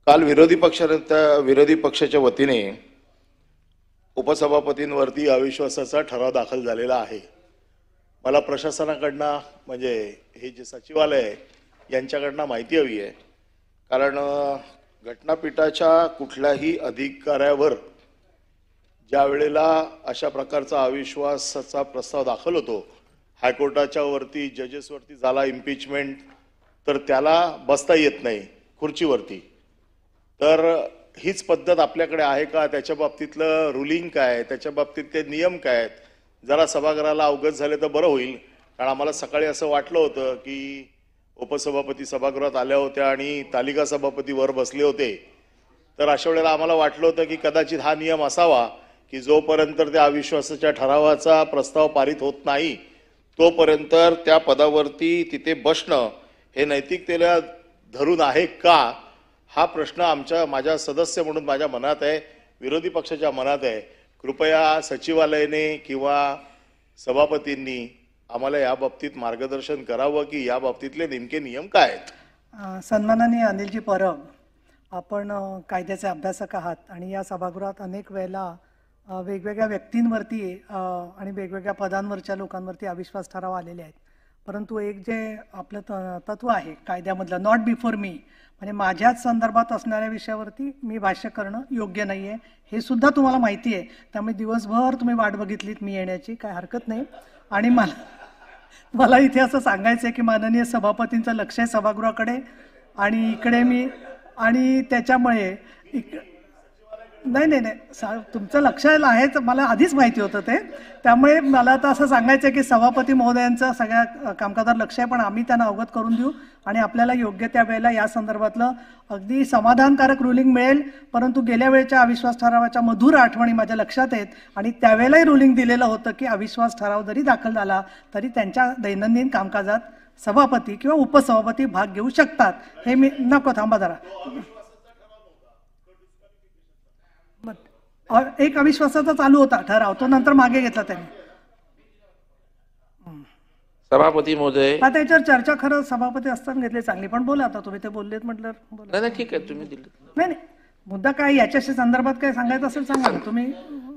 काल विरोधी पक्षाच्या वतीने उपसभापतींवरती अविश्वासाचा ठराव दाखल झालेला आहे। मला प्रशासनाकडनं म्हणजे हे जे सचिवालय आहे यांच्याकडनं माहिती हवी आहे, कारण घटनापीठाच्या कुठल्याही अधिकाऱ्यावर ज्या वेळेला अशा प्रकारचा अविश्वासाचा प्रस्ताव दाखल होतो, हायकोर्टाच्या वरती जजेसवरती झाला इम्पीचमेंट, तर त्याला बसता येत नाही खुर्चीवरती। तर हीच पद्धत आपल्याकडे आहे का? त्याच्या बाबतीतलं रुलिंग काय, त्याच्या बाबतीतले नियम काय आहेत? जरा सभागृहाला अवगत झाले तर बरं होईल, कारण आम्हाला सकाळी असं वाटलं होतं की उपसभापती सभागृहात आल्या होत्या आणि तालिका सभापती वर बसले होते। तर अशा वेळेला आम्हाला वाटलं होतं की कदाचित हा नियम असावा की जोपर्यंत त्या अविश्वासाच्या ठरावाचा प्रस्ताव पारित होत नाही तोपर्यंत त्या पदावरती तिथे बसणं हे नैतिकतेला धरून आहे का, हा प्रश्न माझ्या सदस्य म्हणून माझ्या मनात आहे, विरोधी पक्षाच्या मनात आहे। कृपया सचिवालयाने किंवा सभापतींनी आम्हाला या बाबतीत मार्गदर्शन करावं की या बाबतीतले नेमके नियम काय आहेत। सन्माननीय अनिलजी परब, आपण कायद्याचे अभ्यासक आहात आणि या सभागृहात अनेक वेळेला वेगवेगळ्या व्यक्तींवरती आणि वेगवेगळ्या पदांवरच्या लोकांवरती अविश्वास ठराव आलेले आहेत। परंतु एक जे आपलं तत्व आहे कायद्यामधलं, नॉट बिफोर मी, म्हणजे माझ्याच संदर्भात असणाऱ्या विषयावरती मी भाष्य करणं योग्य नाही आहे, हे सुद्धा तुम्हाला माहिती आहे। त्यामुळे दिवसभर तुम्ही वाट बघितलीत मी येण्याची, काय हरकत नाही। आणि मला इथे असं सांगायचं आहे की माननीय सभापतींचं लक्ष आहे सभागृहाकडे आणि इकडे मी, आणि त्याच्यामुळे नाही तुमचं लक्ष आहेच, मला आधीच माहिती होतं ते। त्यामुळे मला आता असं सांगायचं आहे की सभापती महोदयांचं सगळ्या कामकाजावर लक्ष आहे, पण आम्ही त्यांना अवगत करून देऊ आणि आपल्याला योग्य त्या वेळेला या संदर्भातलं अगदी समाधानकारक रुलिंग मिळेल। परंतु गेल्या वेळेच्या अविश्वास ठरावाच्या मधुर आठवणी माझ्या लक्षात आहेत आणि त्यावेळेलाही रुलिंग दिलेलं होतं की अविश्वास ठराव जरी दाखल झाला तरी त्यांच्या दैनंदिन कामकाजात सभापती किंवा उपसभापती भाग घेऊ शकतात। हे मी नको, थांबा जरा, एक अविश्वासाचा चालू होता ठराव, तो नंतर मागे घेतला त्यांनी। सभापती महोदय, आता याच्यावर चर्चा खरं सभापती असताना घेतली चांगली, पण बोला आता तुम्ही ते बोललेत म्हटलं बोला। नाही ठीक आहे, तुम्ही दिले नाही मुद्दा काय, याच्याशी संदर्भात काय सांगायचं असेल सांगा ना तुम्ही।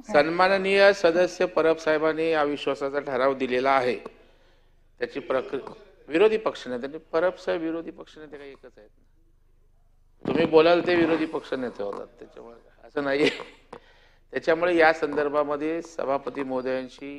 सन्माननीय सदस्य परब साहेबांनी अविश्वासाचा ठराव दिलेला आहे, त्याची प्रक्रिया विरोधी पक्षनेते परब साहेब विरोधी पक्षनेते काही एकच आहेत, तुम्ही बोलाल ते विरोधी पक्षनेते होतात, त्याच्यामुळे असं नाहीये। त्याच्यामुळे या संदर्भामध्ये सभापती महोदयांशी